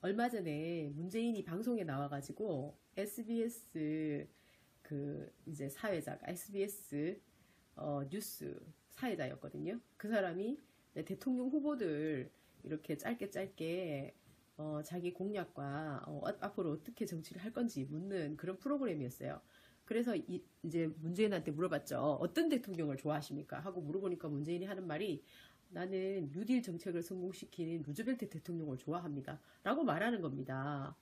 얼마 전에 문재인이 방송에 나와가지고 SBS 그 이제 사회자가 SBS 뉴스 사회자였거든요. 그 사람이 대통령 후보들 이렇게 짧게 짧게 자기 공약과 앞으로 어떻게 정치를 할 건지 묻는 그런 프로그램이었어요. 그래서 이제 문재인한테 물어봤죠. 어떤 대통령을 좋아하십니까? 하고 물어보니까 문재인이 하는 말이 나는 뉴딜 정책을 성공시키는 루즈벨트 대통령을 좋아합니다. 라고 말하는 겁니다.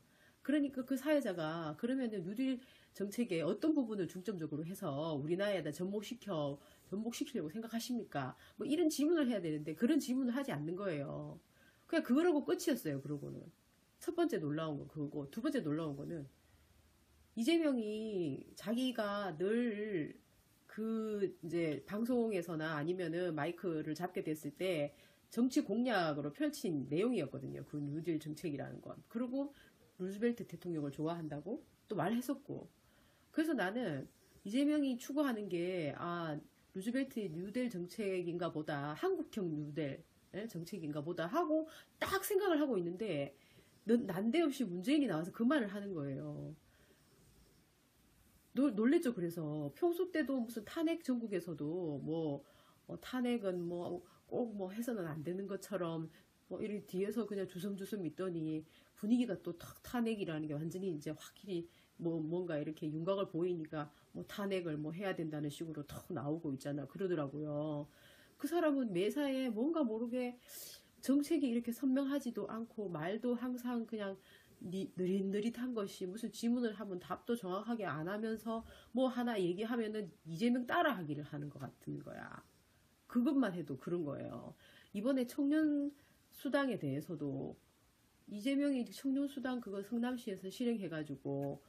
그러니까 그 사회자가 그러면은 뉴딜 정책의 어떤 부분을 중점적으로 해서 우리나라에다 전복시키려고 생각하십니까? 뭐 이런 질문을 해야 되는데 그런 질문을 하지 않는 거예요. 그냥 그거라고 끝이었어요. 그러고는. 첫 번째 놀라운 거 그거고 두 번째 놀라운 거는 이재명이 자기가 늘 그 이제 방송에서나 아니면은 마이크를 잡게 됐을 때 정치 공약으로 펼친 내용이었거든요. 그 뉴딜 정책이라는 건. 그리고 루즈벨트 대통령을 좋아한다고 또 말했었고. 그래서 나는 이재명이 추구하는 게 루즈벨트 뉴딜 정책인가 보다 한국형 뉴딜 정책인가 보다 하고 딱 생각을 하고 있는데 난데없이 문재인이 나와서 그 말을 하는 거예요. 놀랬죠. 그래서 평소 때도 무슨 탄핵 전국에서도 뭐 탄핵은 뭐 꼭 뭐 해서는 안 되는 것처럼 뭐 이렇게 뒤에서 그냥 주섬주섬 있더니 분위기가 또 탁 탄핵이라는 게 완전히 이제 확실히 뭐 뭔가 이렇게 윤곽을 보이니까 뭐 탄핵을 뭐 해야 된다는 식으로 턱 나오고 있잖아. 그러더라고요. 그 사람은 매사에 뭔가 모르게 정책이 이렇게 선명하지도 않고 말도 항상 그냥 느릿느릿한 것이 무슨 질문을 하면 답도 정확하게 안 하면서 뭐 하나 얘기하면은 이재명 따라하기를 하는 것 같은 거야. 그것만 해도 그런 거예요. 이번에 청년 수당에 대해서도 이재명이 청년 수당 그거 성남시에서 실행해가지고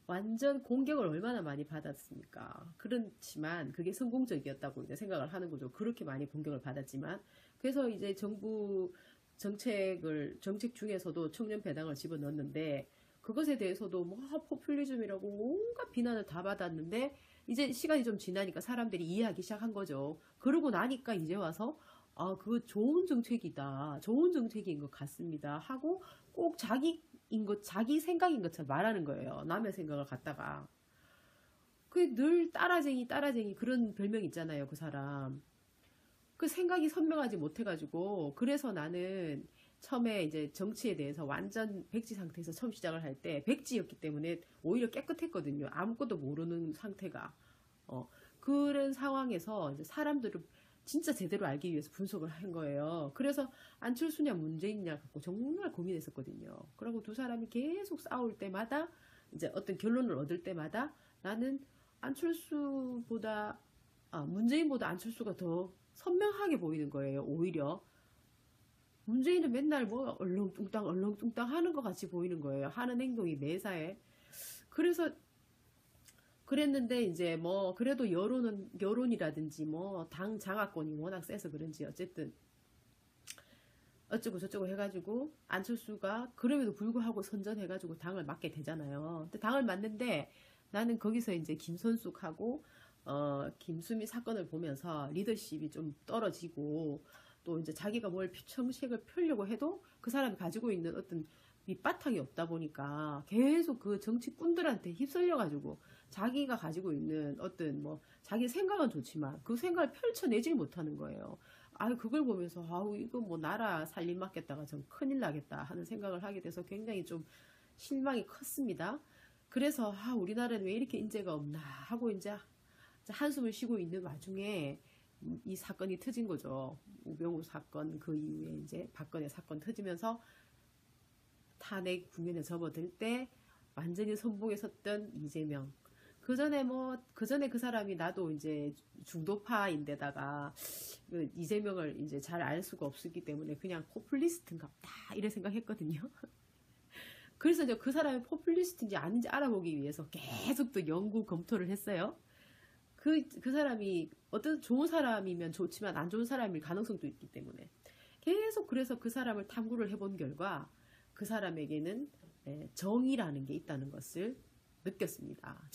완전 공격을 얼마나 많이 받았습니까? 그렇지만 그게 성공적이었다고 이제 생각을 하는 거죠. 그렇게 많이 공격을 받았지만 그래서 이제 정부 정책 중에서도 청년 배당을 집어넣었는데 그것에 대해서도 뭐 포퓰리즘이라고 온갖 비난을 다 받았는데 이제 시간이 좀 지나니까 사람들이 이해하기 시작한 거죠. 그러고 나니까 이제 와서 그거 좋은 정책이다. 좋은 정책인 것 같습니다. 하고 꼭 자기 생각인 것처럼 말하는 거예요. 남의 생각을 갖다가. 그 늘 따라쟁이 그런 별명 있잖아요. 그 사람. 그 생각이 선명하지 못해가지고 그래서 나는 처음에 이제 정치에 대해서 완전 백지 상태에서 처음 시작을 할 때 백지였기 때문에 오히려 깨끗했거든요. 아무것도 모르는 상태가. 그런 상황에서 이제 사람들을 진짜 제대로 알기 위해서 분석을 한 거예요. 그래서 안철수냐 문재인이냐 갖고 정말 고민했었거든요. 그리고 두 사람이 계속 싸울 때마다 이제 어떤 결론을 얻을 때마다 나는 문재인보다 안철수가 더 선명하게 보이는 거예요. 오히려 문재인은 맨날 뭐 얼렁뚱땅 하는 것 같이 보이는 거예요. 하는 행동이 매사에. 그래서 그랬는데 이제 뭐 그래도 여론이라든지 뭐 당 장악권이 워낙 세서 그런지 어쨌든 어쩌고 저쩌고 해가지고 안철수가 그럼에도 불구하고 선전해가지고 당을 맡게 되잖아요. 근데 당을 맡는데 나는 거기서 이제 김선숙하고 김수미 사건을 보면서 리더십이 좀 떨어지고 또 이제 자기가 뭘 정책을 펴려고 해도 그 사람이 가지고 있는 어떤 밑바탕이 없다 보니까 계속 그 정치꾼들한테 휩쓸려가지고 자기가 가지고 있는 어떤 뭐 자기 생각은 좋지만 그 생각을 펼쳐내질 못하는 거예요. 그걸 보면서 이거 뭐 나라 살림 맡겠다가 좀 큰일 나겠다 하는 생각을 하게 돼서 굉장히 좀 실망이 컸습니다. 그래서 우리나라는 왜 이렇게 인재가 없나 하고 이제 한숨을 쉬고 있는 와중에 이 사건이 터진 거죠. 우병우 사건 그 이후에 이제 박근혜 사건 터지면서 탄핵 국면에 접어들 때 완전히 선봉에 섰던 이재명. 그 전에 그 사람이 나도 이제 중도파인데다가 그 이재명을 이제 잘 알 수가 없었기 때문에 그냥 포퓰리스트인갑다 이래 생각했거든요. 그래서 이제 그 사람이 포퓰리스트인지 아닌지 알아보기 위해서 계속 또 연구 검토를 했어요. 그 사람이 어떤 좋은 사람이면 좋지만 안 좋은 사람일 가능성도 있기 때문에 계속 그래서 그 사람을 탐구를 해본 결과 그 사람에게는 정의라는 게 있다는 것을 느꼈습니다.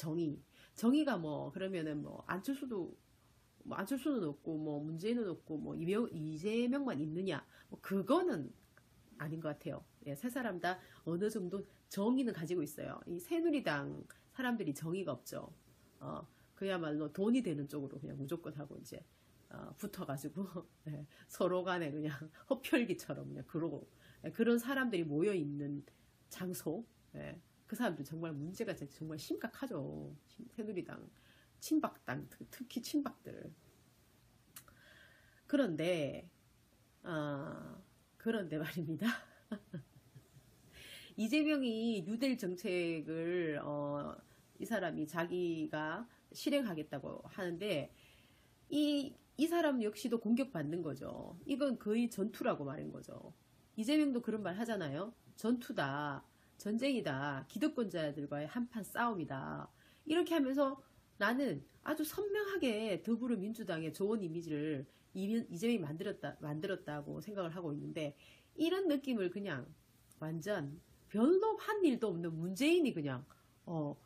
정의가 뭐 그러면은 뭐 안철수는 없고 뭐 문재인은 없고 뭐 이재명만 있느냐 뭐 그거는 아닌 것 같아요. 예, 세 사람 다 어느 정도 정의는 가지고 있어요. 이 새누리당 사람들이 정의가 없죠. 그야말로 돈이 되는 쪽으로 그냥 무조건 하고 이제 붙어가지고 예, 서로 간에 그냥 흡혈귀처럼 그냥 그러고 예, 그런 사람들이 모여 있는 장소. 예, 그 사람들 정말 문제가 정말 심각하죠. 새누리당, 친박당, 특히 친박들. 그런데 그런데 말입니다. 이재명이 뉴딜 정책을 이 사람이 자기가 실행하겠다고 하는데 이 사람 역시도 공격받는 거죠. 이건 거의 전투라고 말인 거죠. 이재명도 그런 말 하잖아요. 전투다, 전쟁이다, 기득권자들과의 한판 싸움이다. 이렇게 하면서 나는 아주 선명하게 더불어민주당의 좋은 이미지를 이재명이 만들었다고 생각을 하고 있는데, 이런 느낌을 그냥 완전 별로 한 일도 없는 문재인이 그냥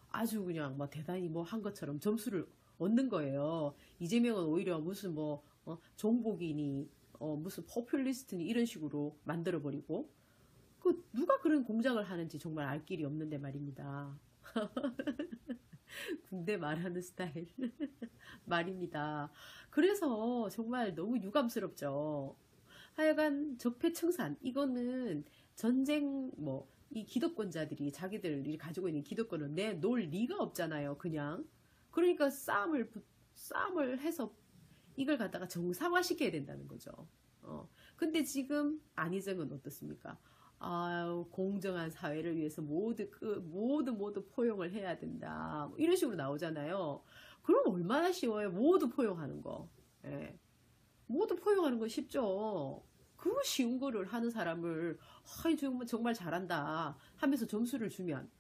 아주 그냥 뭐 대단히 뭐 한 것처럼 점수를 얻는 거예요. 이재명은 오히려 무슨 뭐 종북이니 무슨 포퓰리스트니 이런 식으로 만들어버리고, 그 누가 그런 공작을 하는지 정말 알 길이 없는데 말입니다. 군대 말하는 스타일 말입니다. 그래서 정말 너무 유감스럽죠. 하여간 적폐청산, 이거는 전쟁 이 기득권자들이 자기들이 가지고 있는 기득권을 내놓을 리가 없잖아요. 그냥 그러니까 싸움을 해서 이걸 갖다가 정상화시켜야 된다는 거죠. 근데 지금 안희정은 어떻습니까? 공정한 사회를 위해서 모두 포용을 해야 된다. 뭐 이런 식으로 나오잖아요. 그럼 얼마나 쉬워요? 모두 포용하는 거. 예. 모두 포용하는 거 쉽죠. 그 쉬운 거를 하는 사람을 정말 잘한다 하면서 점수를 주면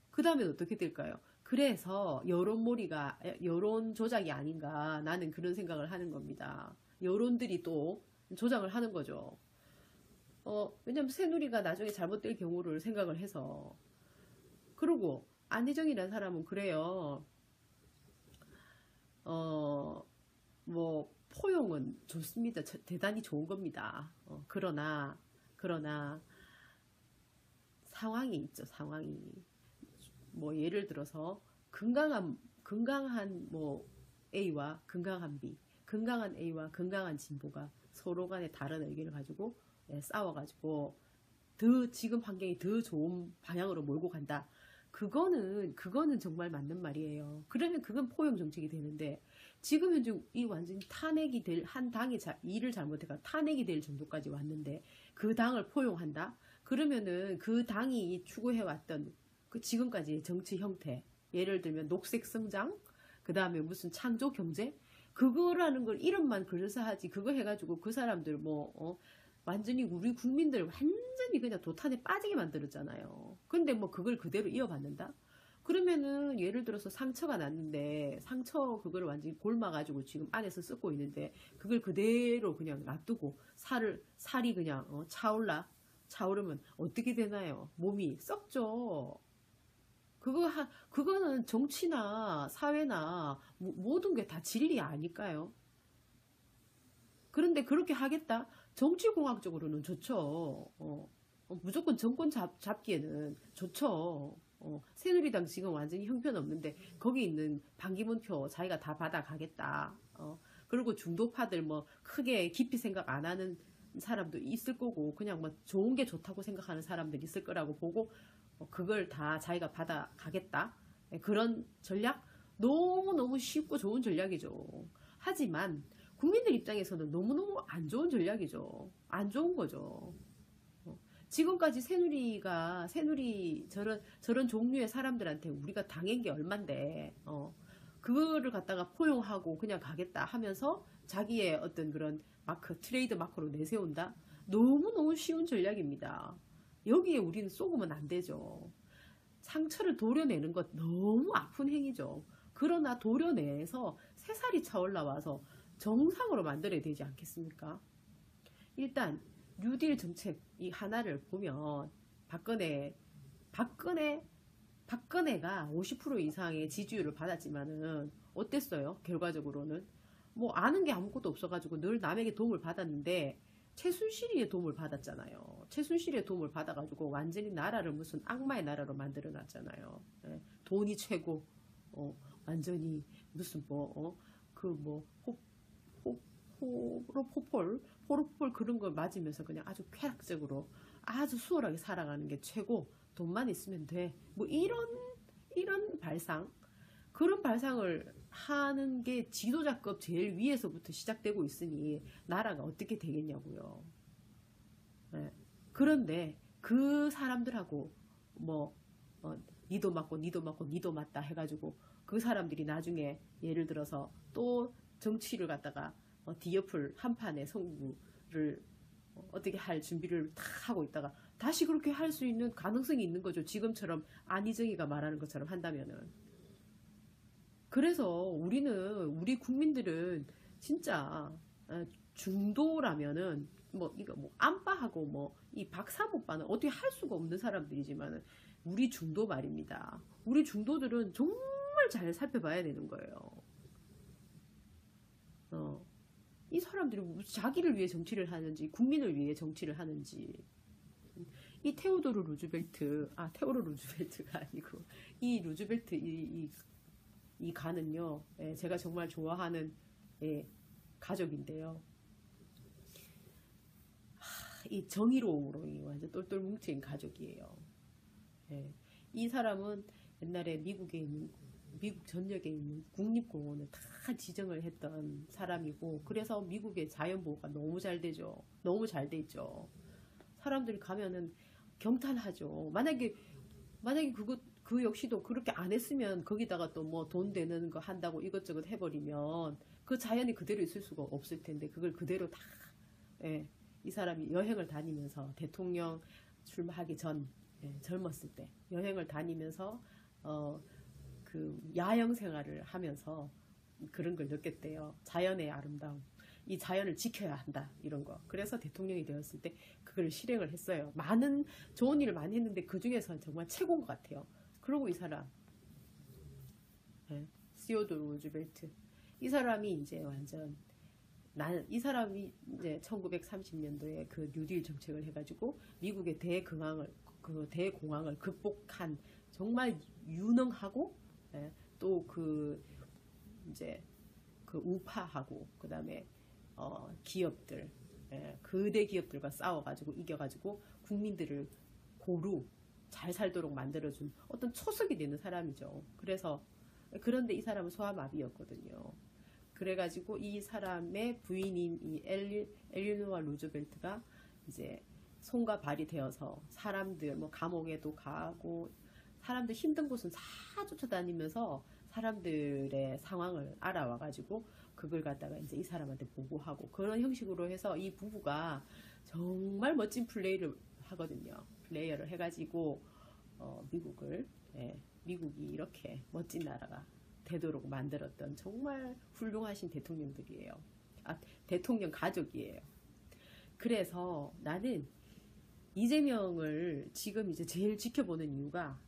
그 다음엔 어떻게 될까요? 그래서 여론 조작이 아닌가, 나는 그런 생각을 하는 겁니다. 여론들이 또 조작을 하는 거죠. 왜냐면 새누리가 나중에 잘못될 경우를 생각을 해서. 그리고 안희정이라는 사람은 그래요. 포용은 좋습니다. 대단히 좋은 겁니다. 그러나 상황이 있죠. 상황이. 예를 들어서 건강한 A와 건강한 B, 건강한 A와 건강한 진보가 서로 간에 다른 의견을 가지고 싸워가지고 지금 환경이 더 좋은 방향으로 몰고 간다. 그거는 정말 맞는 말이에요. 그러면 그건 포용 정책이 되는데, 지금 현재 이 완전히 탄핵이 될 한 당이 일을 잘못해가 탄핵이 될 정도까지 왔는데 그 당을 포용한다? 그러면은 그 당이 추구해왔던 그 지금까지의 정치 형태, 예를 들면 녹색 성장, 그 다음에 무슨 창조 경제, 그거라는 걸 이름만 그려서 하지, 그거 해가지고 그 사람들 완전히 우리 국민들 완전히 그냥 도탄에 빠지게 만들었잖아요. 근데 그걸 그대로 이어받는다? 그러면은 예를 들어서 상처가 났는데 상처 그거를 완전히 골마가지고 지금 안에서 썩고 있는데 그걸 그대로 그냥 놔두고 살이 그냥 차오르면 어떻게 되나요? 몸이 썩죠. 그거는 정치나 사회나 모든 게 다 진리 아닐까요? 그런데 그렇게 하겠다? 정치공학적으로는 좋죠. 무조건 정권 잡기에는 좋죠. 새누리당 지금 완전히 형편없는데 거기 있는 반기문 표 자기가 다 받아가겠다. 그리고 중도파들 크게 깊이 생각 안 하는 사람도 있을 거고, 그냥 좋은 게 좋다고 생각하는 사람들이 있을 거라고 보고 그걸 다 자기가 받아가겠다. 그런 전략? 너무너무 쉽고 좋은 전략이죠. 하지만 국민들 입장에서는 너무너무 안 좋은 전략이죠. 안 좋은 거죠. 지금까지 새누리 저런 종류의 사람들한테 우리가 당한 게 얼만데, 그거를 갖다가 포용하고 그냥 가겠다 하면서 자기의 어떤 그런 트레이드 마크로 내세운다? 너무너무 쉬운 전략입니다. 여기에 우리는 속으면 안 되죠. 상처를 도려내는 것 너무 아픈 행위죠. 그러나 도려내서 새살이 차올라와서 정상으로 만들어야 되지 않겠습니까? 일단 뉴딜 정책 이 하나를 보면 박근혜가 50% 이상의 지지율을 받았지만은 어땠어요? 결과적으로는 아는 게 아무것도 없어가지고 늘 남에게 도움을 받았는데 최순실이의 도움을 받았잖아요. 최순실의 도움을 받아가지고 완전히 나라를 무슨 악마의 나라로 만들어 놨잖아요. 예, 돈이 최고, 완전히 무슨 포로폴 그런 걸 맞으면서 그냥 아주 쾌락적으로 아주 수월하게 살아가는 게 최고. 돈만 있으면 돼. 뭐 이런 발상, 그런 발상을 하는 게 지도자급 제일 위에서부터 시작되고 있으니 나라가 어떻게 되겠냐고요. 네. 그런데 그 사람들하고 뭐 니도 맞고 니도 맞고 니도 맞다 해가지고 그 사람들이 나중에 예를 들어서 또 정치를 갖다가 뒤엎을 한판의 선구를 어떻게 할 준비를 다 하고 있다가 다시 그렇게 할 수 있는 가능성이 있는 거죠. 지금처럼 안희정이가 말하는 것처럼 한다면은. 그래서 우리 국민들은 진짜 중도라면은 뭐 이거 뭐 안빠하고 뭐 이 박사모빠는 어떻게 할 수가 없는 사람들이지만은 우리 중도 말입니다. 우리 중도들은 정말 잘 살펴봐야 되는 거예요. 이 사람들이 자기를 위해 정치를 하는지 국민을 위해 정치를 하는지. 이 테오도르 루즈벨트가 아니고 이 루즈벨트 이 가는요, 예, 제가 정말 좋아하는 가족인데요. 이 정의로움으로 완전 똘똘 뭉친 가족이에요. 예, 이 사람은 옛날에 미국 전역에 있는 국립공원을 다 지정을 했던 사람이고, 그래서 미국의 자연보호가 너무 잘 되죠. 너무 잘 돼 있죠. 사람들이 가면은 경탄하죠. 만약에 그 역시도 그렇게 안 했으면 거기다가 또 뭐 돈 되는 거 한다고 이것저것 해버리면 그 자연이 그대로 있을 수가 없을 텐데 그걸 그대로 다, 예, 이 사람이 여행을 다니면서 대통령 출마하기 전, 젊었을 때 여행을 다니면서 그 야영 생활을 하면서 그런 걸 느꼈대요. 자연의 아름다움. 이 자연을 지켜야 한다 이런 거. 그래서 대통령이 되었을 때 그걸 실행을 했어요. 많은 좋은 일을 많이 했는데 그 중에서 정말 최고인 것 같아요. 그리고 이 사람, 시오도르 루즈벨트, 이 사람이 이제 완전 이 사람이 이제 1930년도에 그 뉴딜 정책을 해가지고 미국의 대공황을 극복한 정말 유능하고, 또 그 이제 그 우파하고 그 다음에 기업들, 거대 기업들과 싸워가지고 이겨가지고 국민들을 고루 잘 살도록 만들어준 어떤 초석이 되는 사람이죠. 그런데 이 사람은 소아마비였거든요. 그래가지고 이 사람의 부인인 이 엘리노아 루즈벨트가 이제 손과 발이 되어서 사람들 뭐 감옥에도 가고 사람들 힘든 곳은 다 쫓아다니면서 사람들의 상황을 알아와가지고 그걸 갖다가 이제 이 사람한테 보고하고 그런 형식으로 해서 이 부부가 정말 멋진 플레이를 하거든요. 플레이어를 해가지고 미국이 이렇게 멋진 나라가 되도록 만들었던 정말 훌륭하신 대통령들이에요. 대통령 가족이에요. 그래서 나는 이재명을 지금 이제 제일 지켜보는 이유가,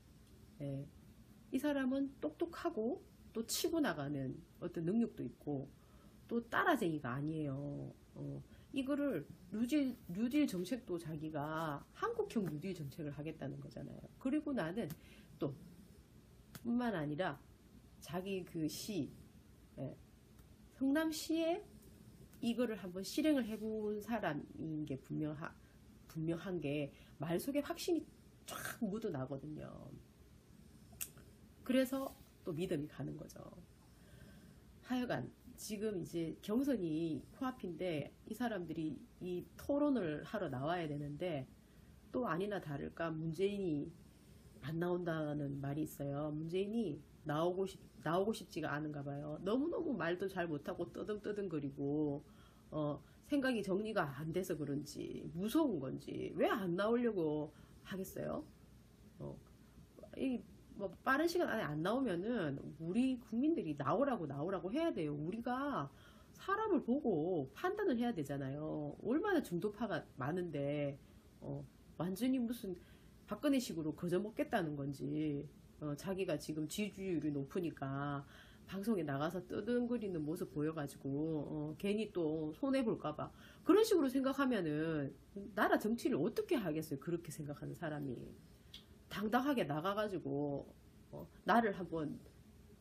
이 사람은 똑똑하고 또 치고 나가는 어떤 능력도 있고 또 따라쟁이가 아니에요. 이거를 뉴딜 정책도 자기가 한국형 뉴딜 정책을 하겠다는 거잖아요. 그리고 나는 또 뿐만 아니라 자기 그 성남시에 이거를 한번 실행을 해본 사람인 게 분명한 게 말 속에 확신이 쫙 묻어나거든요. 그래서 또 믿음이 가는 거죠. 하여간 지금 이제 경선이 코앞인데 이 사람들이 이 토론을 하러 나와야 되는데 또 아니나 다를까 문재인이 안 나온다는 말이 있어요. 문재인이 나오고 싶지가 않은가 봐요. 너무너무 말도 잘 못하고 떠듬떠듬거리고 생각이 정리가 안 돼서 그런지 무서운 건지 왜 안 나오려고 하겠어요? 뭐 빠른 시간 안에 안 나오면은 우리 국민들이 나오라고 해야 돼요. 우리가 사람을 보고 판단을 해야 되잖아요. 얼마나 중도파가 많은데 완전히 무슨 박근혜식으로 거저 먹겠다는 건지, 자기가 지금 지지율이 높으니까 방송에 나가서 뜨등거리는 모습 보여가지고 괜히 또 손해볼까봐 그런 식으로 생각하면은 나라 정치를 어떻게 하겠어요. 그렇게 생각하는 사람이 당당하게 나가가지고 나를 한번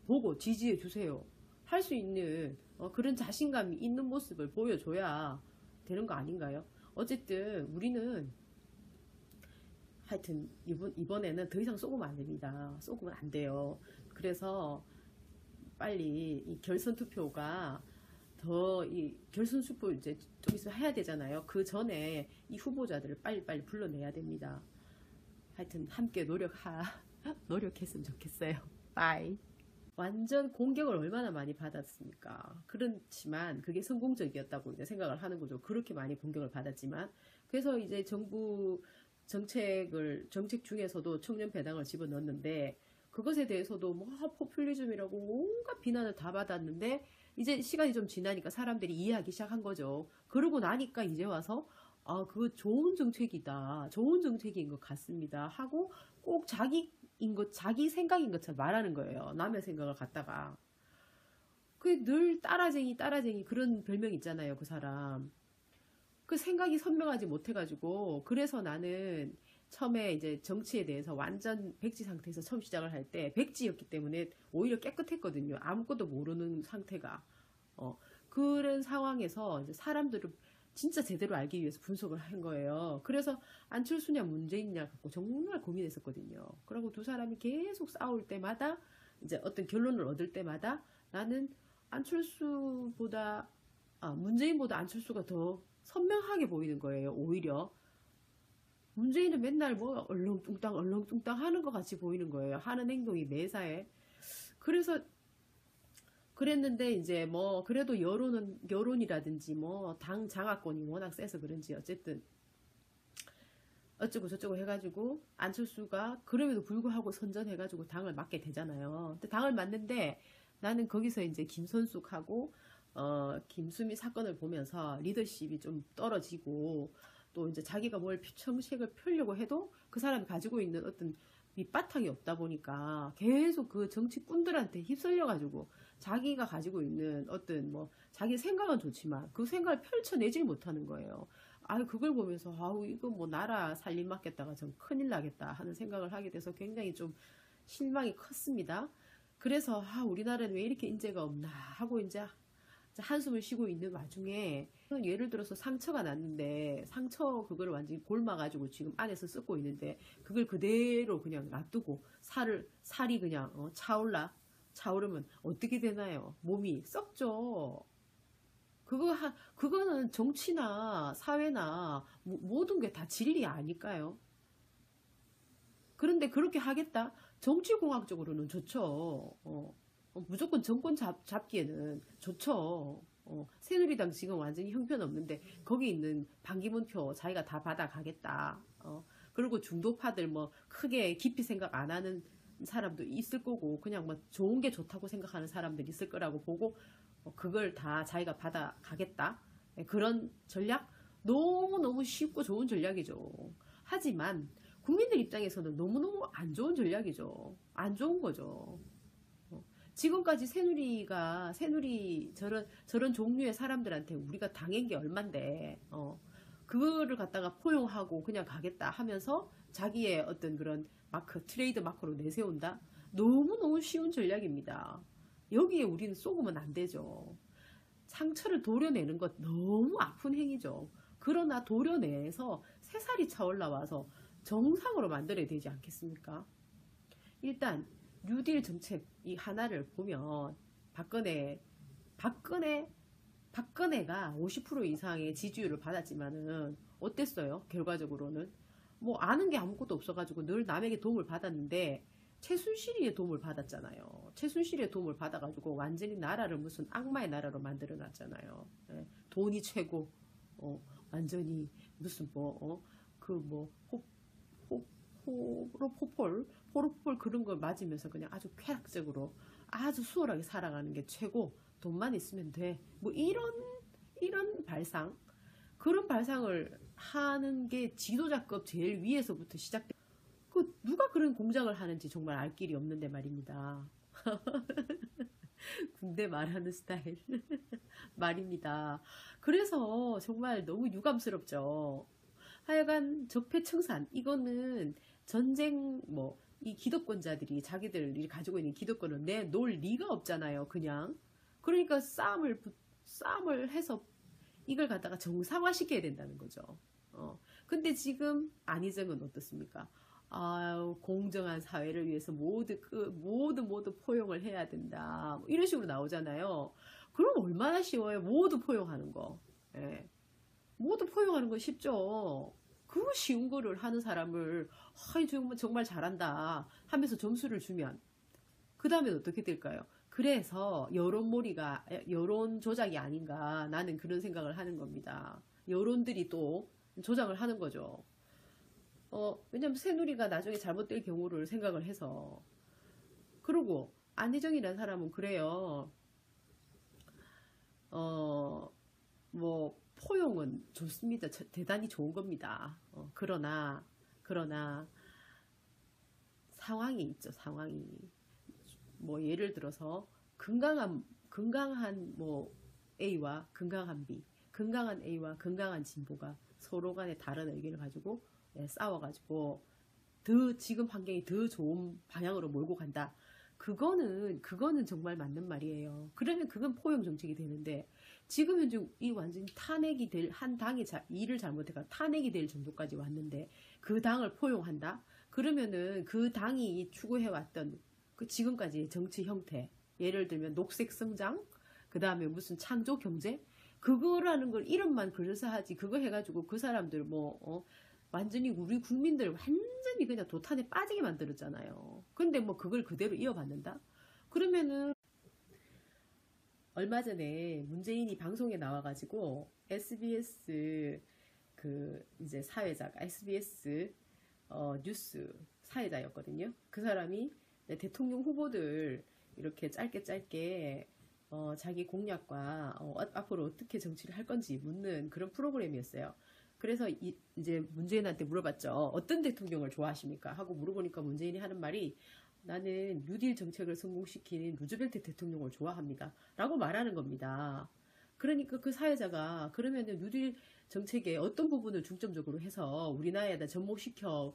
보고 지지해 주세요 할 수 있는 그런 자신감이 있는 모습을 보여줘야 되는 거 아닌가요? 어쨌든 우리는 하여튼 이번에는 더 이상 쏘으면 안 됩니다. 쏘으면 안 돼요. 그래서 빨리 이 결선 투표가 더 이 결선 투표 이제 좀 있으면 해야 되잖아요. 그 전에 이 후보자들을 빨리빨리 불러내야 됩니다. 하여튼 함께 노력했으면 좋겠어요. 바이. 완전 공격을 얼마나 많이 받았습니까? 그렇지만 그게 성공적이었다고 이제 생각을 하는 거죠. 그렇게 많이 공격을 받았지만. 그래서 이제 정부 정책 중에서도 청년 배당을 집어넣었는데 그것에 대해서도 뭐 포퓰리즘이라고 온갖 비난을 다 받았는데 이제 시간이 좀 지나니까 사람들이 이해하기 시작한 거죠. 그러고 나니까 이제 와서 그거 좋은 정책이다. 좋은 정책인 것 같습니다. 하고 꼭 자기 생각인 것처럼 말하는 거예요. 남의 생각을 갖다가. 그게 늘 따라쟁이 그런 별명 있잖아요. 그 사람. 그 생각이 선명하지 못해가지고 그래서 나는 처음에 이제 정치에 대해서 완전 백지 상태에서 처음 시작을 할 때 백지였기 때문에 오히려 깨끗했거든요. 아무것도 모르는 상태가. 그런 상황에서 이제 사람들을 진짜 제대로 알기 위해서 분석을 한 거예요. 그래서 안철수냐 문재인냐 갖고 정말 고민했었거든요. 그리고 두 사람이 계속 싸울 때마다 이제 어떤 결론을 얻을 때마다 나는 문재인보다 안철수가 더 선명하게 보이는 거예요. 오히려 문재인은 맨날 뭐 얼렁뚱땅 하는 것 같이 보이는 거예요. 하는 행동이 매사에. 그래서 그랬는데 이제 뭐 그래도 여론이라든지 뭐 당 장악권이 워낙 세서 그런지 어쨌든 어쩌고 저쩌고 해가지고 안철수가 그럼에도 불구하고 선전해가지고 당을 맡게 되잖아요. 근데 당을 맡는데 나는 거기서 이제 김선숙하고 김수미 사건을 보면서 리더십이 좀 떨어지고 또 이제 자기가 뭘 정책을 펴려고 해도 그 사람이 가지고 있는 어떤 밑바탕이 없다 보니까 계속 그 정치꾼들한테 휩쓸려가지고 자기가 가지고 있는 어떤 뭐 자기 생각은 좋지만 그 생각을 펼쳐내질 못하는 거예요. 그걸 보면서 이거 뭐 나라 살림 맡겠다가 좀 큰일 나겠다 하는 생각을 하게 돼서 굉장히 좀 실망이 컸습니다. 그래서 우리나라는 왜 이렇게 인재가 없나 하고 이제 한숨을 쉬고 있는 와중에 예를 들어서 상처가 났는데 그걸 완전히 골마가지고 지금 안에서 썩고 있는데 그걸 그대로 그냥 놔두고 살이 그냥 차오르면 어떻게 되나요? 몸이 썩죠. 그거는 정치나 사회나 모든 게 다 진리 아닐까요? 그런데 그렇게 하겠다? 정치공학적으로는 좋죠. 무조건 정권 잡기에는 좋죠. 새누리당 지금 완전히 형편없는데 거기 있는 반기문 표 자기가 다 받아가겠다. 그리고 중도파들 뭐 크게 깊이 생각 안 하는 사람도 있을 거고 그냥 뭐 좋은 게 좋다고 생각하는 사람들이 있을 거라고 보고 그걸 다 자기가 받아가겠다. 그런 전략 너무너무 쉽고 좋은 전략이죠. 하지만 국민들 입장에서는 너무너무 안 좋은 전략이죠. 안 좋은 거죠. 지금까지 새누리 저런 종류의 사람들한테 우리가 당한 게 얼만데 그거를 갖다가 포용하고 그냥 가겠다 하면서 자기의 어떤 그런 트레이드 마크로 내세운다. 너무너무 쉬운 전략입니다. 여기에 우리는 쏘으면 안 되죠. 상처를 도려내는 것 너무 아픈 행위죠. 그러나 도려내서 새살이 차올라와서 정상으로 만들어야 되지 않겠습니까? 일단 뉴딜 정책 이 하나를 보면 박근혜가 50% 이상의 지지율을 받았지만은 어땠어요? 결과적으로는 뭐 아는 게 아무것도 없어가지고 늘 남에게 도움을 받았는데 최순실이의 도움을 받았잖아요. 최순실의 도움을 받아가지고 완전히 나라를 무슨 악마의 나라로 만들어놨잖아요. 돈이 최고. 완전히 무슨 포로폴 그런 걸 맞으면서 그냥 아주 쾌락적으로 아주 수월하게 살아가는 게 최고. 돈만 있으면 돼. 뭐 이런 발상. 그런 발상을 하는 게 지도자급 제일 위에서부터 시작돼. 누가 그런 공작을 하는지 정말 알 길이 없는데 말입니다. 군대 말하는 스타일 말입니다. 그래서 정말 너무 유감스럽죠. 하여간 적폐청산 이거는 전쟁 뭐 이 기득권자들이 자기들이 가지고 있는 기득권을 내놓을 리가 없잖아요. 그냥 그러니까 싸움을 해서 이걸 갖다가 정상화시켜야 된다는 거죠. 근데 지금 안희정은 어떻습니까? 공정한 사회를 위해서 모두 포용을 해야 된다. 뭐 이런 식으로 나오잖아요. 그럼 얼마나 쉬워요? 모두 포용하는 거. 예. 모두 포용하는 건 쉽죠. 그 쉬운 거를 하는 사람을 정말 잘한다 하면서 점수를 주면 그 다음엔 어떻게 될까요? 그래서 여론 조작이 아닌가 나는 그런 생각을 하는 겁니다. 여론들이 또 조작을 하는 거죠. 왜냐면 새누리가 나중에 잘못될 경우를 생각을 해서. 그리고 안희정이라는 사람은 그래요. 뭐 포용은 좋습니다. 대단히 좋은 겁니다. 그러나 상황이 있죠. 상황이. 뭐 예를 들어서 건강한 뭐 A와 건강한 B, 건강한 A와 건강한 진보가 서로 간에 다른 의견을 가지고 싸워가지고 지금 환경이 더 좋은 방향으로 몰고 간다. 그거는 정말 맞는 말이에요. 그러면 그건 포용 정책이 되는데 지금 현재 이 완전히 탄핵이 될 한 당이 일을 잘못해가 탄핵이 될 정도까지 왔는데 그 당을 포용한다? 그러면은 그 당이 추구해왔던 그 지금까지의 정치 형태, 예를 들면 녹색 성장, 그 다음에 무슨 창조 경제, 그거라는 걸 이름만 그려서 하지 그거 해가지고 그 사람들 완전히 우리 국민들 완전히 그냥 도탄에 빠지게 만들었잖아요. 근데 뭐 그걸 그대로 이어받는다? 그러면은 얼마 전에 문재인이 방송에 나와가지고 SBS 이제 사회자가 SBS 뉴스 사회자였거든요. 그 사람이 대통령 후보들 이렇게 짧게 자기 공약과 앞으로 어떻게 정치를 할 건지 묻는 그런 프로그램이었어요. 그래서 이제 문재인한테 물어봤죠. 어떤 대통령을 좋아하십니까? 하고 물어보니까 문재인이 하는 말이 나는 뉴딜 정책을 성공시킨 루즈벨트 대통령을 좋아합니다. 라고 말하는 겁니다. 그러니까 그 사회자가 그러면은 뉴딜 정책의 어떤 부분을 중점적으로 해서 우리나라에다 전복시키려고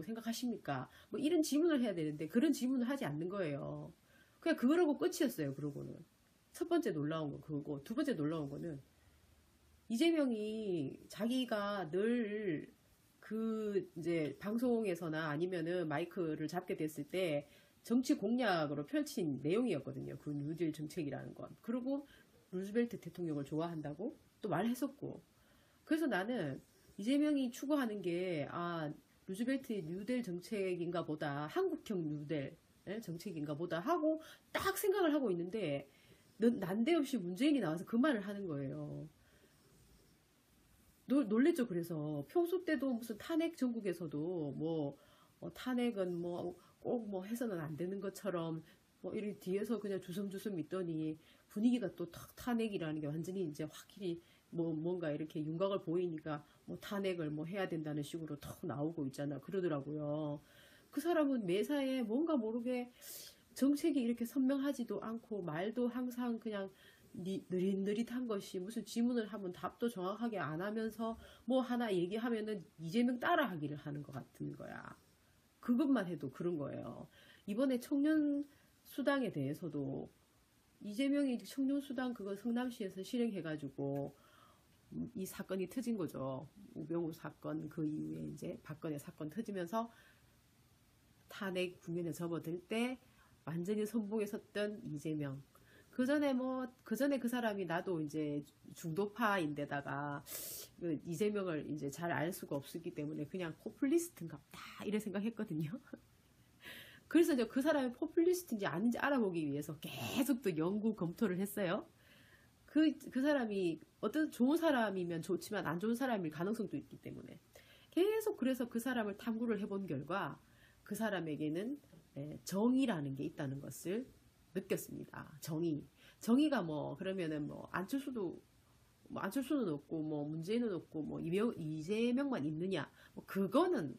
생각하십니까? 뭐 이런 질문을 해야 되는데 그런 질문을 하지 않는 거예요. 그냥 그거라고 끝이었어요. 그러고는. 첫 번째 놀라운 거 그거고 두 번째 놀라운 거는 이재명이 자기가 늘 이제 방송에서나 아니면은 마이크를 잡게 됐을 때 정치 공약으로 펼친 내용이었거든요. 그 뉴딜 정책이라는 건. 그리고 루즈벨트 대통령을 좋아한다고 또 말했었고. 그래서 나는 이재명이 추구하는 게 루즈벨트 뉴딜 정책인가 보다 한국형 뉴딜 정책인가 보다 하고 딱 생각을 하고 있는데 난데없이 문재인이 나와서 그 말을 하는 거예요. 놀랬죠. 그래서 평소 때도 무슨 탄핵 전국에서도 탄핵은 꼭 해서는 안 되는 것처럼 이렇게 뒤에서 그냥 주섬주섬 있더니 분위기가 또 탄핵이라는 게 완전히 이제 확실히 뭔가 이렇게 윤곽을 보이니까 탄핵을 해야 된다는 식으로 턱 나오고 있잖아. 그러더라고요. 그 사람은 매사에 뭔가 모르게 정책이 이렇게 선명하지도 않고 말도 항상 그냥 느릿느릿한 것이 무슨 질문을 하면 답도 정확하게 안 하면서 하나 얘기하면은 이재명 따라 하기를 하는 것 같은 거야. 그것만 해도 그런 거예요. 이번에 청년 수당에 대해서도 이재명이 청년 수당 그거 성남시에서 실행해가지고 이 사건이 터진 거죠. 우병우 사건 그 이후에 이제 박근혜 사건 터지면서 탄핵 국면에 접어들 때 완전히 선봉에 섰던 이재명. 그 전에 그 사람이 나도 이제 중도파인데다가 이재명을 이제 잘 알 수가 없었기 때문에 그냥 포퓰리스트인갑다 이래 생각했거든요. 그래서 이제 그 사람이 포퓰리스트인지 아닌지 알아보기 위해서 계속 또 연구 검토를 했어요. 그 사람이 어떤 좋은 사람이면 좋지만 안 좋은 사람일 가능성도 있기 때문에 계속 그래서 그 사람을 탐구를 해본 결과 그 사람에게는 정의라는 게 있다는 것을 느꼈습니다. 정의가 그러면은 안철수는 없고 문재인은 없고 이재명만 있느냐 그거는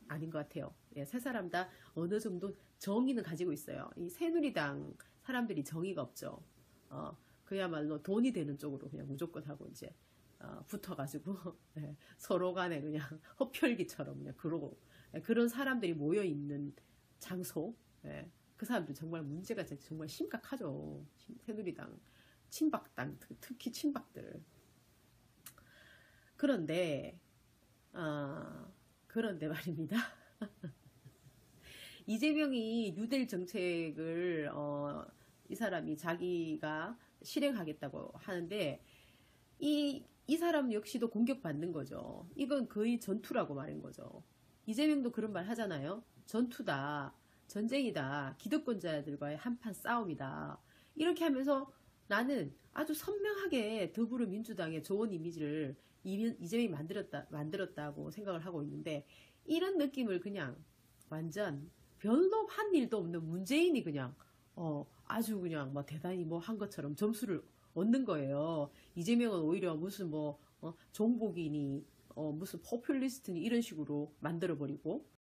아닌 것 같아요. 세 사람 다 어느 정도 정의는 가지고 있어요. 이 새누리당 사람들이 정의가 없죠. 그야말로 돈이 되는 쪽으로 그냥 무조건 하고 이제 붙어가지고 네, 서로 간에 그냥 흡혈귀처럼 그냥 그러고 네, 그런 사람들이 모여 있는 장소. 네, 그 사람들 정말 문제가 정말 심각하죠. 새누리당, 친박당, 특히 친박들. 그런데 그런데 말입니다. 이재명이 뉴딜 정책을 이 사람이 자기가 실행하겠다고 하는데 이 사람 역시도 공격받는 거죠. 이건 거의 전투라고 말인 거죠. 이재명도 그런 말 하잖아요. 전투다, 전쟁이다, 기득권자들과의 한판 싸움이다. 이렇게 하면서 나는 아주 선명하게 더불어민주당의 좋은 이미지를 이재명이 만들었다고 생각을 하고 있는데, 이런 느낌을 그냥 완전 별로 한 일도 없는 문재인이 그냥 아주 그냥 뭐 대단히 뭐 한 것처럼 점수를 얻는 거예요. 이재명은 오히려 무슨 뭐 종북이니 무슨 포퓰리스트니 이런 식으로 만들어 버리고